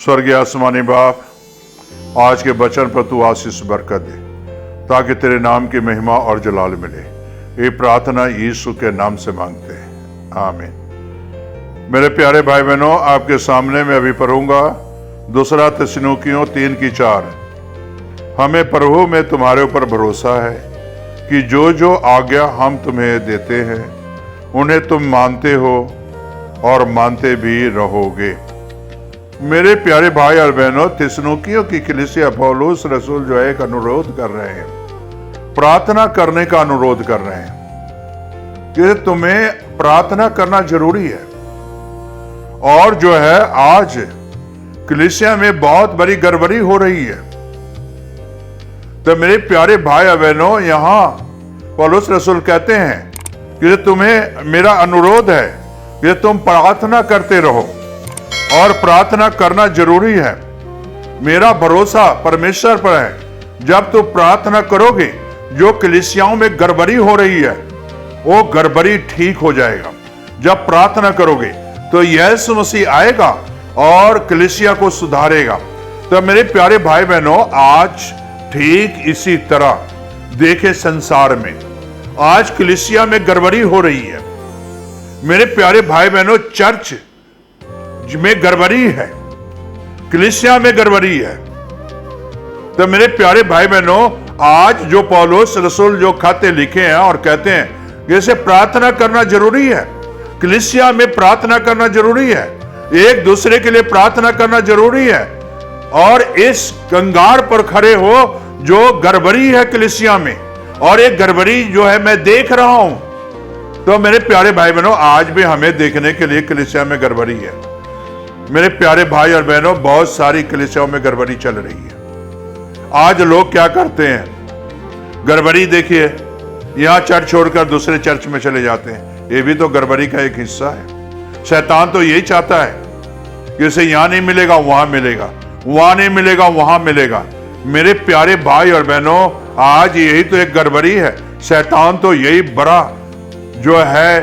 स्वर्गीय आसमानी बाप, आज के वचन पर तू आशीष बरकत दे ताकि तेरे नाम की महिमा और जलाल मिले। ये प्रार्थना यीशु के नाम से मांगते हैं, आमीन। मेरे प्यारे भाई बहनों, आपके सामने मैं अभी पढ़ूंगा 2 थिस्सलुनीकियों 3:4। हमें प्रभु में तुम्हारे ऊपर भरोसा है कि जो जो आज्ञा हम तुम्हें देते हैं उन्हें तुम मानते हो और मानते भी रहोगे। मेरे प्यारे भाई और बहनों, थिस्सलुनीकियों की कलीसिया पौलुस रसूल जो है एक अनुरोध कर रहे हैं, प्रार्थना करने का अनुरोध कर रहे हैं कि तुम्हें प्रार्थना करना जरूरी है। और जो है आज कलीसिया में बहुत बड़ी गड़बड़ी हो रही है। तो मेरे प्यारे भाई और बहनों, यहां पौलुस रसूल कहते हैं कि तुम्हें मेरा अनुरोध है कि तुम प्रार्थना करते रहो और प्रार्थना करना जरूरी है। मेरा भरोसा परमेश्वर पर है। जब तुम प्रार्थना करोगे, जो कलीसियाओं में गड़बड़ी हो रही है वो गड़बड़ी ठीक हो जाएगा। जब प्रार्थना करोगे तो यीशु मसीह आएगा और कलीसिया को सुधारेगा। तो मेरे प्यारे भाई बहनों, आज ठीक इसी तरह देखे संसार में आज कलीसिया में गड़बड़ी हो रही है। मेरे प्यारे भाई बहनों, चर्च में गड़बड़ी है, कलीसिया में गड़बड़ी है। तो मेरे प्यारे भाई बहनों, आज जो पौलुस रसूल जो खाते लिखे हैं और कहते हैं जैसे प्रार्थना करना जरूरी है, कलीसिया में प्रार्थना करना जरूरी है, एक दूसरे के लिए प्रार्थना करना जरूरी है। और इस कंगार पर खड़े हो जो गड़बड़ी है कलीसिया में, और एक गड़बड़ी जो है मैं देख रहा हूं। तो मेरे प्यारे भाई बहनों, आज भी हमें देखने के लिए कलीसिया में गड़बड़ी है। मेरे प्यारे भाई और बहनों, बहुत सारी कलीसियाओं में गड़बड़ी चल रही है। आज लोग क्या करते हैं, गड़बड़ी देखिए, यहां चर्च छोड़कर दूसरे चर्च में चले जाते हैं। ये भी तो गड़बड़ी का एक हिस्सा है। शैतान तो यही चाहता है कि इसे यहां नहीं मिलेगा वहां मिलेगा, वहां नहीं मिलेगा वहां मिलेगा। मेरे प्यारे भाई और बहनों, आज यही तो एक गड़बड़ी है। शैतान तो यही बड़ा जो है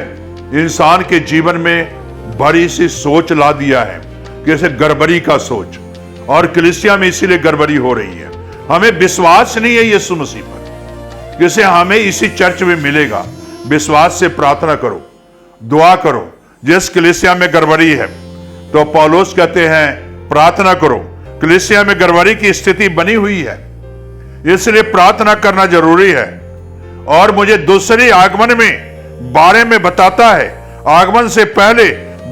इंसान के जीवन में बड़ी सी सोच ला दिया है, जैसे गड़बड़ी का सोच। और कलीसिया में इसीलिए गड़बड़ी हो रही है। हमें विश्वास नहीं है यीशु मसीह पर, जैसे हमें इसी चर्च में मिलेगा। विश्वास से प्रार्थना करो, दुआ करो। जिस कलीसिया में गड़बड़ी है तो पौलुस कहते हैं प्रार्थना करो। कलीसिया में गड़बड़ी की स्थिति बनी हुई है, इसलिए प्रार्थना करना जरूरी है। और मुझे दूसरे आगमन में बारे में बताता है, आगमन से पहले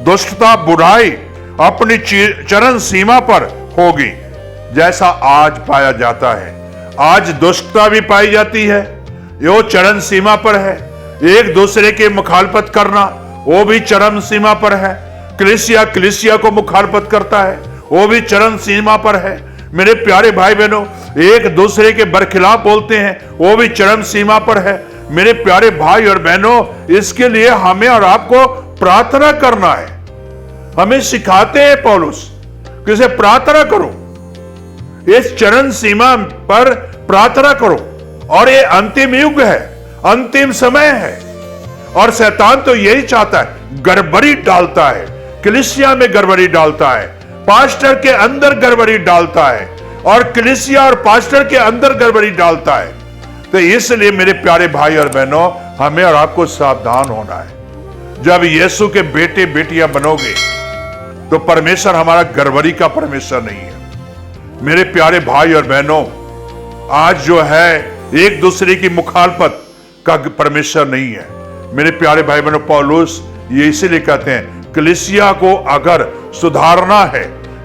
दुष्टता बुराई अपनी चरम सीमा पर होगी, जैसा आज पाया जाता है। आज दुष्टता भी पाई जाती है, यो चरम सीमा पर है। एक दूसरे के मुखालफत करना वो भी चरम सीमा पर है। कलीसिया को मुखालफत करता है, वो भी चरम सीमा पर है। मेरे प्यारे भाई बहनों, एक दूसरे के बरखिलाफ बोलते हैं, वो भी चरम सीमा पर है। मेरे प्यारे भाई और बहनों, इसके लिए हमें और आपको प्रार्थना करना है। हमें सिखाते हैं पौलुस कि प्रार्थना करो, इस चरम सीमा पर प्रार्थना करो। और ये अंतिम युग है, अंतिम समय है। और शैतान तो यही चाहता है, गड़बड़ी डालता है, कलीसिया में गड़बड़ी डालता है, पास्टर के अंदर गड़बड़ी डालता है, और कलीसिया और पास्टर के अंदर गड़बड़ी डालता है। तो इसलिए मेरे प्यारे भाई और बहनों, हमें और आपको सावधान होना है। जब यीशु के बेटे बेटियां बनोगे तो परमेश्वर हमारा गड़बड़ी का परमेश्वर नहीं है। मेरे प्यारे भाई और बहनों, आज जो है एक दूसरे की मुखालफत का परमेश्वर नहीं है। मेरे प्यारे भाई बहनों, पौलुस ये इसीलिए कहते हैं, कलीसिया को अगर सुधारना है,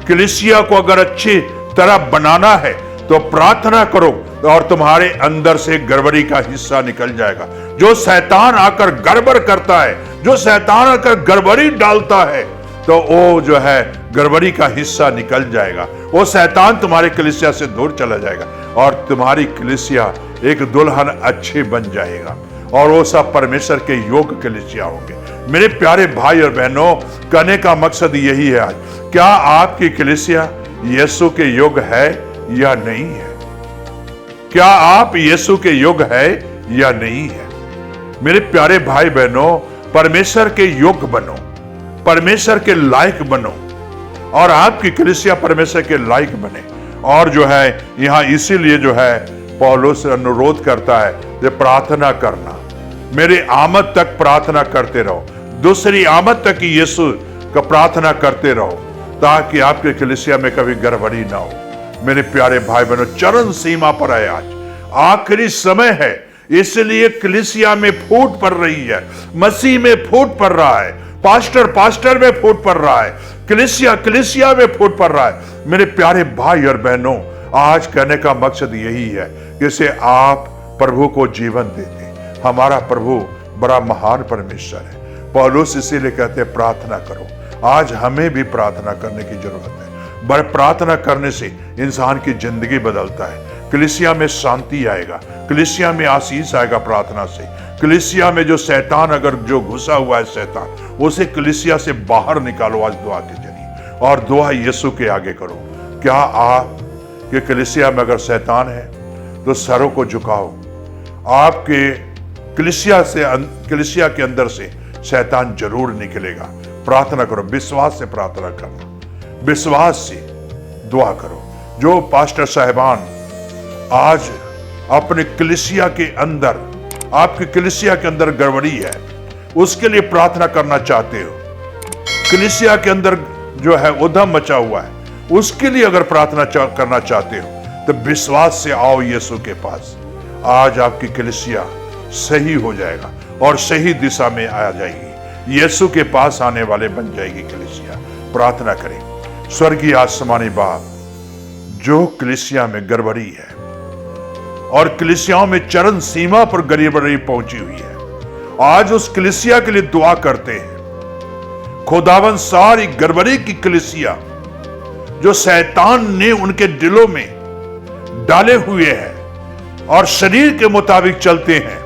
कलीसिया को अगर अच्छी तरह बनाना है तो प्रार्थना करो और तुम्हारे अंदर से गड़बड़ी का हिस्सा निकल जाएगा। जो शैतान आकर गड़बड़ करता है, जो शैतान आकर गड़बड़ी डालता है, तो वो जो है गड़बड़ी का हिस्सा निकल जाएगा। वो शैतान तुम्हारे कलीसिया से दूर चला जाएगा और तुम्हारी कलीसिया एक दुल्हन अच्छी बन जाएगा, और वो सब परमेश्वर के योग्य कलीसिया होंगे। मेरे प्यारे भाई और बहनों, कहने का मकसद यही है आज, क्या आपकी कलीसिया यीशु के योग्य है या नहीं है? क्या आप यीशु के योग्य है या नहीं है? मेरे प्यारे भाई बहनों, परमेश्वर के योग्य बनो, परमेश्वर के लायक बनो। और आपकी कलीसिया परमेश्वर के लायक बने। और जो है यहाँ इसीलिए जो है पौलुस अनुरोध करता है कि प्रार्थना करना, मेरी आमद तक प्रार्थना करते रहो, दूसरी आमद तक यीशु का प्रार्थना करते रहो, ताकि आपके कलीसिया में कभी गड़बड़ी ना हो। मेरे प्यारे भाई बहनों, चरम सीमा पर है, आज आखिरी समय है, इसलिए कलीसिया में फूट पड़ रही है, मसीह में फूट पड़ रहा है, पास्टर में फूट पड़ रहा है, कलीसिया में फूट पड़ रहा है। मेरे प्यारे भाई और बहनों, आज कहने का मकसद यही है कि इसे आप प्रभु को जीवन देते। हमारा प्रभु बड़ा महान परमेश्वर है। पौलुस इसीलिए कहते हैं प्रार्थना करो। आज हमें भी प्रार्थना करने की जरूरत है। बड़ प्रार्थना करने से इंसान की जिंदगी बदलता है। कलीसिया में शांति आएगा, कलीसिया में आशीष आएगा प्रार्थना से। कलीसिया में जो शैतान अगर जो घुसा हुआ है शैतान, उसे कलीसिया से बाहर निकालो आज दुआ के जरिए, और दुआ यीशु के आगे करो। क्या आप के कलीसिया में अगर शैतान है तो सरों को झुकाओ। आपके कलीसिया के अंदर से शैतान जरूर निकलेगा। प्रार्थना करो, विश्वास से प्रार्थना करो, विश्वास से दुआ करो। जो पास्टर साहिबान आज अपने कलीसिया के अंदर, आपकी कलीसिया के अंदर गड़बड़ी है, उसके लिए प्रार्थना करना चाहते हो, कलीसिया के अंदर जो है उधम मचा हुआ है, उसके लिए अगर प्रार्थना करना चाहते हो तो विश्वास से आओ यीशु के पास। आज आपकी कलीसिया सही हो जाएगा और सही दिशा में आ जाएगी। यीशु के पास आने वाले बन जाएगी कलीसिया। प्रार्थना करें। स्वर्गीय आसमानी बाप, जो कलीसिया में गड़बड़ी है और कलीसियाओं में चरम सीमा पर गड़बड़ी पहुंची हुई है, आज उस कलीसिया के लिए दुआ करते हैं। खुदावन, सारी गड़बड़ी की कलीसिया जो शैतान ने उनके दिलों में डाले हुए हैं और शरीर के मुताबिक चलते हैं,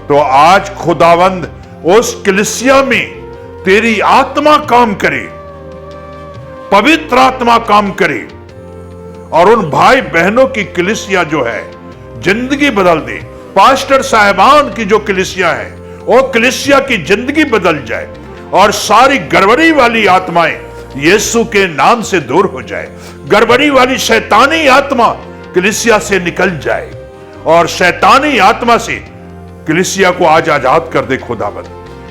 तो आज खुदावंद उस कलीसिया में तेरी आत्मा काम करे, पवित्र आत्मा काम करे, और उन भाई बहनों की कलीसिया जो है जिंदगी बदल दे। पास्टर साहिबान की जो कलीसिया है वो कलीसिया की जिंदगी बदल जाए और सारी गड़बड़ी वाली आत्माएं यीशु के नाम से दूर हो जाए। गड़बड़ी वाली शैतानी आत्मा कलीसिया से निकल जाए और शैतानी आत्मा से कलीसिया को आज आजाद कर दे खुदावंद,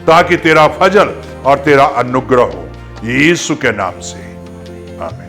ताकि तेरा फजल और तेरा अनुग्रह हो, यीशु के नाम से, आमीन।